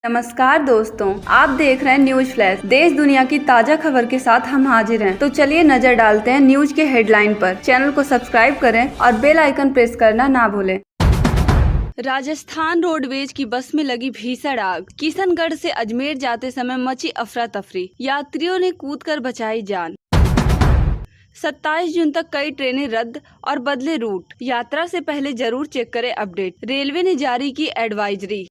नमस्कार दोस्तों, आप देख रहे हैं न्यूज फ्लैश। देश दुनिया की ताजा खबर के साथ हम हाजिर हैं। तो चलिए नजर डालते हैं न्यूज के हेडलाइन पर। चैनल को सब्सक्राइब करें और बेल आइकन प्रेस करना ना भूलें। राजस्थान रोडवेज की बस में लगी भीषण आग। किशनगढ़ से अजमेर जाते समय मची अफरा तफरी, यात्रियों ने कूदकर बचाई जान। 27 जून तक कई ट्रेनें रद्द और बदले रूट, यात्रा से पहले जरूर चेक करें अपडेट। रेलवे ने जारी की एडवाइजरी।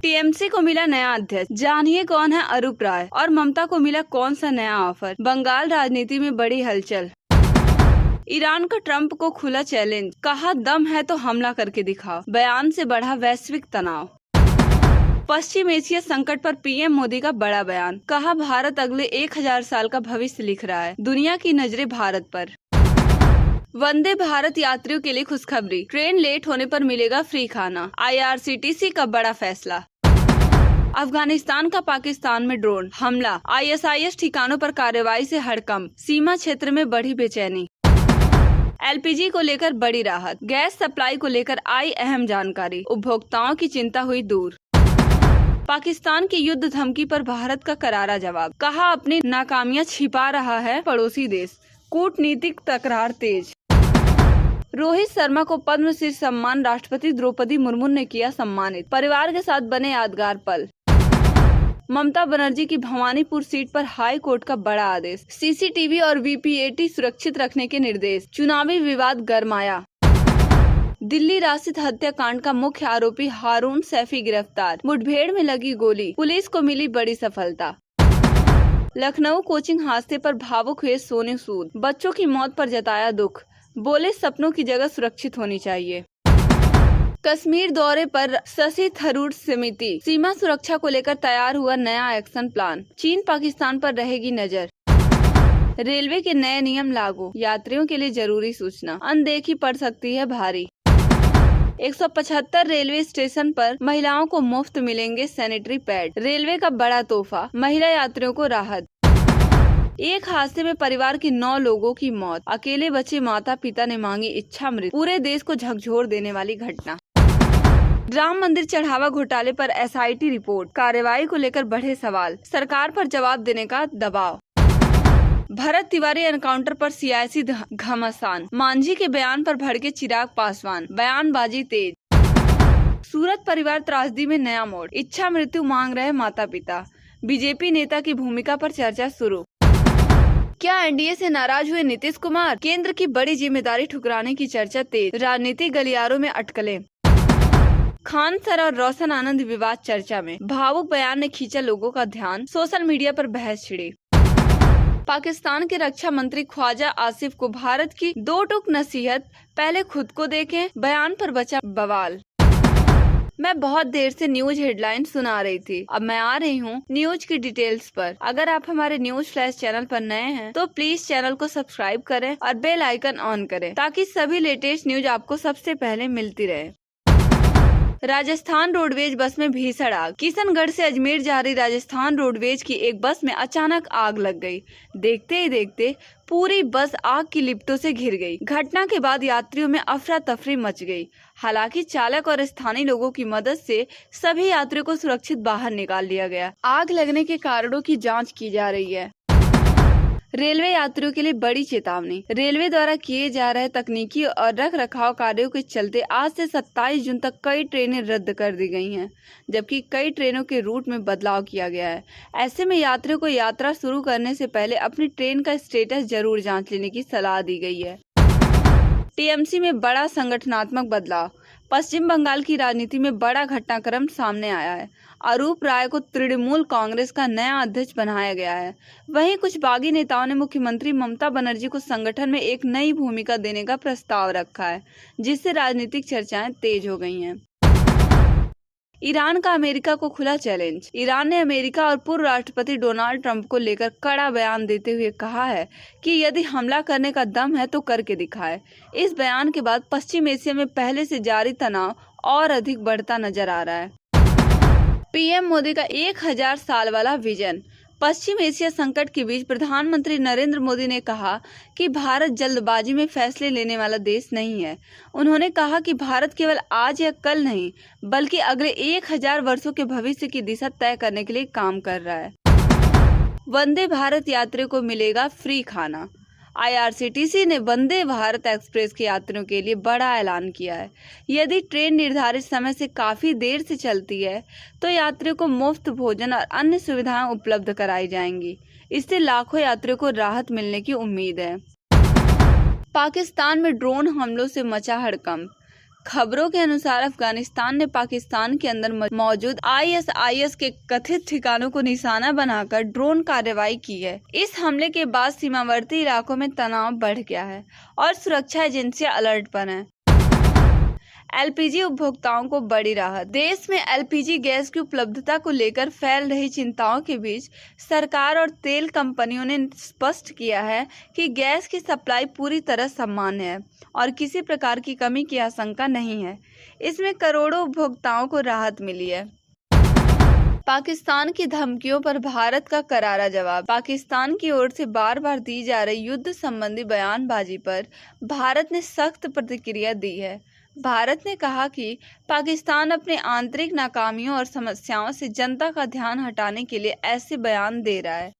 टीएमसी को मिला नया अध्यक्ष, जानिए कौन है अरूप राय और ममता को मिला कौन सा नया ऑफर। बंगाल राजनीति में बड़ी हलचल। ईरान का ट्रंप को खुला चैलेंज, कहा दम है तो हमला करके दिखाओ। बयान से बढ़ा वैश्विक तनाव। पश्चिम एशिया संकट पर पीएम मोदी का बड़ा बयान, कहा भारत अगले 1000 साल का भविष्य लिख रहा है। दुनिया की नजरें भारत पर। वंदे भारत यात्रियों के लिए खुशखबरी, ट्रेन लेट होने पर मिलेगा फ्री खाना। आईआरसीटीसी का बड़ा फैसला। अफगानिस्तान का पाकिस्तान में ड्रोन हमला, आईएसआईएस ठिकानों पर कार्रवाई से हड़कंप। सीमा क्षेत्र में बढ़ी बेचैनी। एलपीजी को लेकर बड़ी राहत, गैस सप्लाई को लेकर आई अहम जानकारी। उपभोक्ताओं की चिंता हुई दूर। पाकिस्तान की युद्ध धमकी पर भारत का करारा जवाब, कहा अपनी नाकामियां छिपा रहा है पड़ोसी देश। कूटनीतिक तकरार तेज। रोहित शर्मा को पद्मश्री सम्मान, राष्ट्रपति द्रौपदी मुर्मू ने किया सम्मानित। परिवार के साथ बने यादगार पल। ममता बनर्जी की भवानीपुर सीट पर हाई कोर्ट का बड़ा आदेश। सीसीटीवी और वीपीएटी सुरक्षित रखने के निर्देश। चुनावी विवाद गरमाया। दिल्ली राशिद हत्याकांड का मुख्य आरोपी हारून सैफी गिरफ्तार। मुठभेड़ में लगी गोली, पुलिस को मिली बड़ी सफलता। लखनऊ कोचिंग हादसे पर भावुक हुए सोनू सूद, बच्चों की मौत पर जताया दुख। बोले सपनों की जगह सुरक्षित होनी चाहिए। कश्मीर दौरे पर शशि थरूर समिति, सीमा सुरक्षा को लेकर तैयार हुआ नया एक्शन प्लान। चीन पाकिस्तान पर रहेगी नजर। रेलवे के नए नियम लागू, यात्रियों के लिए जरूरी सूचना। अनदेखी पड़ सकती है भारी। 175 रेलवे स्टेशन पर महिलाओं को मुफ्त मिलेंगे सैनिटरी पैड। रेलवे का बड़ा तोहफा, महिला यात्रियों को राहत। एक हादसे में परिवार की 9 लोगों की मौत, अकेले बचे माता पिता ने मांगी इच्छा मृत्यु। पूरे देश को झकझोर देने वाली घटना। राम मंदिर चढ़ावा घोटाले पर एसआईटी रिपोर्ट, कार्रवाई को लेकर बढ़े सवाल, सरकार पर जवाब देने का दबाव। भरत तिवारी एनकाउंटर पर सियासी घमासान, मांझी के बयान पर भड़के चिराग पासवान, बयानबाजी तेज। सूरत परिवार त्रासदी में नया मोड़, इच्छा मृत्यु मांग रहे माता पिता। बीजेपी नेता की भूमिका पर चर्चा शुरू। क्या एनडीए से नाराज हुए नीतीश कुमार? केंद्र की बड़ी जिम्मेदारी ठुकराने की चर्चा तेज। राजनीतिक गलियारों में अटकलें। खान सर और रोशन आनंद विवाद चर्चा में, भावुक बयान ने खींचा लोगों का ध्यान। सोशल मीडिया पर बहस छिड़ी। पाकिस्तान के रक्षा मंत्री ख्वाजा आसिफ को भारत की 2 टूक नसीहत, पहले खुद को देखें, बयान पर बचा बवाल। मैं बहुत देर से न्यूज हेडलाइन सुना रही थी, अब मैं आ रही हूँ न्यूज की डिटेल्स पर। अगर आप हमारे न्यूज फ्लैश चैनल पर नए हैं तो प्लीज चैनल को सब्सक्राइब करें और बेल आइकन ऑन करें, ताकि सभी लेटेस्ट न्यूज आपको सबसे पहले मिलती रहे। राजस्थान रोडवेज बस में भीषण आग। किशनगढ़ से अजमेर जा रही राजस्थान रोडवेज की एक बस में अचानक आग लग गई। देखते ही देखते पूरी बस आग की लिपटों से घिर गई। घटना के बाद यात्रियों में अफरा तफरी मच गई। हालांकि चालक और स्थानीय लोगों की मदद से सभी यात्रियों को सुरक्षित बाहर निकाल लिया गया। आग लगने के कारणों की जांच की जा रही है। रेलवे यात्रियों के लिए बड़ी चेतावनी। रेलवे द्वारा किए जा रहे तकनीकी और रख रखाव कार्यों के चलते आज से 27 जून तक कई ट्रेनें रद्द कर दी गई हैं, जबकि कई ट्रेनों के रूट में बदलाव किया गया है। ऐसे में यात्रियों को यात्रा शुरू करने से पहले अपनी ट्रेन का स्टेटस जरूर जांच लेने की सलाह दी गई है। टीएमसी में बड़ा संगठनात्मक बदलाव। पश्चिम बंगाल की राजनीति में बड़ा घटनाक्रम सामने आया है। अरूप राय को तृणमूल कांग्रेस का नया अध्यक्ष बनाया गया है। वहीं कुछ बागी नेताओं ने मुख्यमंत्री ममता बनर्जी को संगठन में एक नई भूमिका देने का प्रस्ताव रखा है, जिससे राजनीतिक चर्चाएं तेज हो गई हैं। ईरान का अमेरिका को खुला चैलेंज। ईरान ने अमेरिका और पूर्व राष्ट्रपति डोनाल्ड ट्रंप को लेकर कड़ा बयान देते हुए कहा है कि यदि हमला करने का दम है तो करके दिखाए। इस बयान के बाद पश्चिम एशिया में पहले से जारी तनाव और अधिक बढ़ता नजर आ रहा है। पीएम मोदी का 1000 साल वाला विजन, पश्चिम एशिया संकट के बीच प्रधानमंत्री नरेंद्र मोदी ने कहा कि भारत जल्दबाजी में फैसले लेने वाला देश नहीं है। उन्होंने कहा कि भारत केवल आज या कल नहीं, बल्कि अगले 1000 वर्षों के भविष्य की दिशा तय करने के लिए काम कर रहा है। वंदे भारत यात्रियों को मिलेगा फ्री खाना। IRCTC ने वंदे भारत एक्सप्रेस के यात्रियों के लिए बड़ा ऐलान किया है। यदि ट्रेन निर्धारित समय से काफी देर से चलती है तो यात्रियों को मुफ्त भोजन और अन्य सुविधाएं उपलब्ध कराई जाएंगी। इससे लाखों यात्रियों को राहत मिलने की उम्मीद है। पाकिस्तान में ड्रोन हमलों से मचा हड़कंप। खबरों के अनुसार अफगानिस्तान ने पाकिस्तान के अंदर मौजूद ISIS के कथित ठिकानों को निशाना बनाकर ड्रोन कार्रवाई की है। इस हमले के बाद सीमावर्ती इलाकों में तनाव बढ़ गया है और सुरक्षा एजेंसियां अलर्ट पर हैं। LPG उपभोक्ताओं को बड़ी राहत। देश में LPG गैस की उपलब्धता को लेकर फैल रही चिंताओं के बीच सरकार और तेल कंपनियों ने स्पष्ट किया है कि गैस की सप्लाई पूरी तरह सामान्य है और किसी प्रकार की कमी की आशंका नहीं है। इसमें करोड़ों उपभोक्ताओं को राहत मिली है। पाकिस्तान की धमकियों पर भारत का करारा जवाब। पाकिस्तान की ओर से बार बार दी जा रही युद्ध संबंधी बयानबाजी पर भारत ने सख्त प्रतिक्रिया दी है। भारत ने कहा कि पाकिस्तान अपने आंतरिक नाकामियों और समस्याओं से जनता का ध्यान हटाने के लिए ऐसे बयान दे रहा है।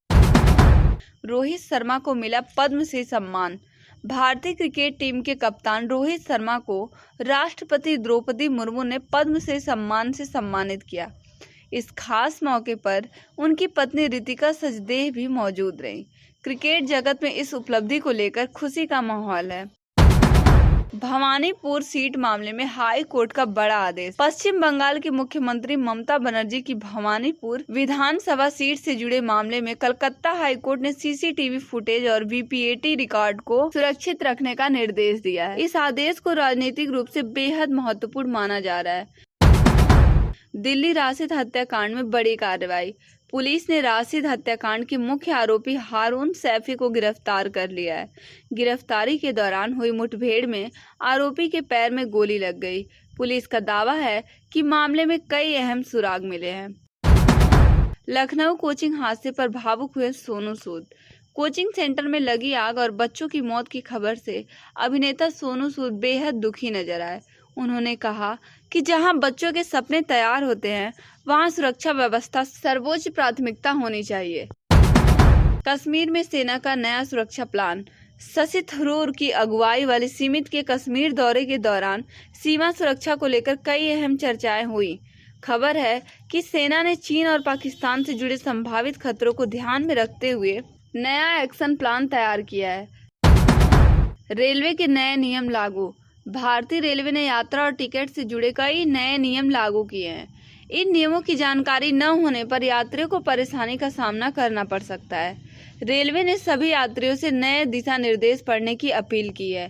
रोहित शर्मा को मिला पद्मश्री सम्मान। भारतीय क्रिकेट टीम के कप्तान रोहित शर्मा को राष्ट्रपति द्रौपदी मुर्मू ने पद्मश्री सम्मान से सम्मानित किया। इस खास मौके पर उनकी पत्नी रितिका सचदेव भी मौजूद रहीं। क्रिकेट जगत में इस उपलब्धि को लेकर खुशी का माहौल है। भवानीपुर सीट मामले में हाई कोर्ट का बड़ा आदेश। पश्चिम बंगाल की मुख्यमंत्री ममता बनर्जी की भवानीपुर विधानसभा सीट से जुड़े मामले में कलकत्ता हाई कोर्ट ने CCTV फुटेज और VPAT रिकॉर्ड को सुरक्षित रखने का निर्देश दिया है। इस आदेश को राजनीतिक रूप से बेहद महत्वपूर्ण माना जा रहा है। दिल्ली राशिद हत्याकांड में बड़ी कार्रवाई। पुलिस ने राशिद हत्याकांड के मुख्य आरोपी हारून सैफी को गिरफ्तार कर लिया है। गिरफ्तारी के दौरान हुई मुठभेड़ में आरोपी के पैर में गोली लग गई। पुलिस का दावा है कि मामले में कई अहम सुराग मिले हैं। लखनऊ कोचिंग हादसे पर भावुक हुए सोनू सूद। कोचिंग सेंटर में लगी आग और बच्चों की मौत की खबर से अभिनेता सोनू सूद बेहद दुखी नजर आए। उन्होंने कहा कि जहां बच्चों के सपने तैयार होते हैं, वहां सुरक्षा व्यवस्था सर्वोच्च प्राथमिकता होनी चाहिए। कश्मीर में सेना का नया सुरक्षा प्लान। शशि थरूर की अगुवाई वाली समिति के कश्मीर दौरे के दौरान सीमा सुरक्षा को लेकर कई अहम चर्चाएं हुई। खबर है कि सेना ने चीन और पाकिस्तान से जुड़े संभावित खतरों को ध्यान में रखते हुए नया एक्शन प्लान तैयार किया है। रेलवे के नए नियम लागू। भारतीय रेलवे ने यात्रा और टिकट से जुड़े कई नए नियम लागू किए हैं। इन नियमों की जानकारी न होने पर यात्रियों को परेशानी का सामना करना पड़ सकता है। रेलवे ने सभी यात्रियों से नए दिशा निर्देश पढ़ने की अपील की है।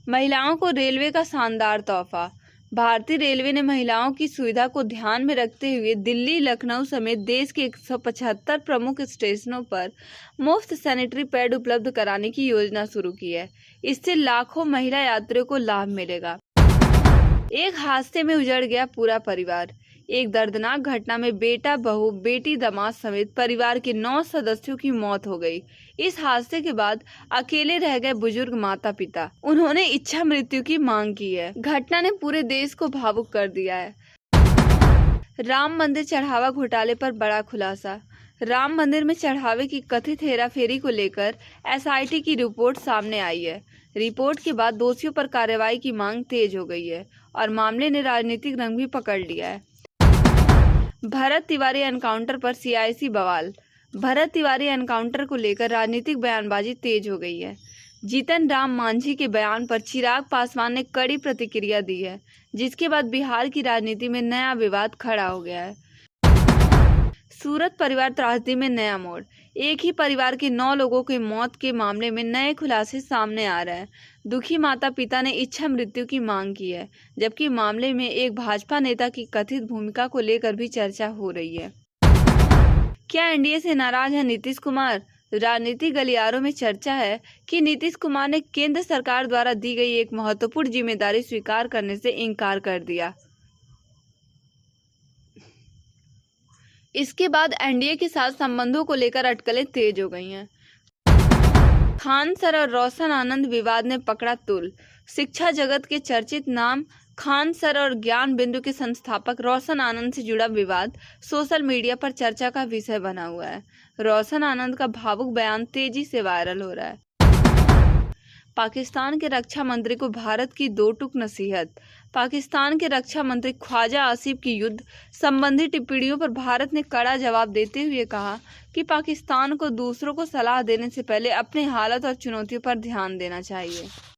महिलाओं को रेलवे का शानदार तोहफा। भारतीय रेलवे ने महिलाओं की सुविधा को ध्यान में रखते हुए दिल्ली, लखनऊ समेत देश के 175 प्रमुख स्टेशनों पर मुफ्त सैनिटरी पैड उपलब्ध कराने की योजना शुरू की है। इससे लाखों महिला यात्रियों को लाभ मिलेगा। एक हादसे में उजड़ गया पूरा परिवार। एक दर्दनाक घटना में बेटा, बहू, बेटी, दामाद समेत परिवार के 9 सदस्यों की मौत हो गई। इस हादसे के बाद अकेले रह गए बुजुर्ग माता पिता। उन्होंने इच्छा मृत्यु की मांग की है। घटना ने पूरे देश को भावुक कर दिया है। राम मंदिर चढ़ावा घोटाले पर बड़ा खुलासा। राम मंदिर में चढ़ावे की कथित हेराफेरी को लेकर SIT की रिपोर्ट सामने आई है। रिपोर्ट के बाद दोषियों पर कार्रवाई की मांग तेज हो गई है और मामले ने राजनीतिक रंग भी पकड़ लिया है। भरत तिवारी एनकाउंटर पर CIC बवाल। भरत तिवारी एनकाउंटर को लेकर राजनीतिक बयानबाजी तेज हो गई है। जीतन राम मांझी के बयान पर चिराग पासवान ने कड़ी प्रतिक्रिया दी है, जिसके बाद बिहार की राजनीति में नया विवाद खड़ा हो गया है। सूरत परिवार त्रासदी में नया मोड़। एक ही परिवार के 9 लोगों की मौत के मामले में नए खुलासे सामने आ रहे हैं। दुखी माता पिता ने इच्छा मृत्यु की मांग की है, जबकि मामले में एक भाजपा नेता की कथित भूमिका को लेकर भी चर्चा हो रही है। क्या NDA से नाराज है नीतीश कुमार? राजनीतिक गलियारों में चर्चा है कि नीतीश कुमार ने केंद्र सरकार द्वारा दी गई एक महत्वपूर्ण जिम्मेदारी स्वीकार करने से इनकार कर दिया। इसके बाद एनडीए के साथ संबंधों को लेकर अटकलें तेज हो गई हैं। खान सर और रोशन आनंद विवाद ने पकड़ा तूल। शिक्षा जगत के चर्चित नाम खान सर और ज्ञान बिंदु के संस्थापक रोशन आनंद से जुड़ा विवाद सोशल मीडिया पर चर्चा का विषय बना हुआ है। रोशन आनंद का भावुक बयान तेजी से वायरल हो रहा है। पाकिस्तान के रक्षा मंत्री को भारत की दो टूक नसीहत। पाकिस्तान के रक्षा मंत्री ख्वाजा आसिफ की युद्ध संबंधी टिप्पणियों पर भारत ने कड़ा जवाब देते हुए कहा कि पाकिस्तान को दूसरों को सलाह देने से पहले अपने हालात और चुनौतियों पर ध्यान देना चाहिए।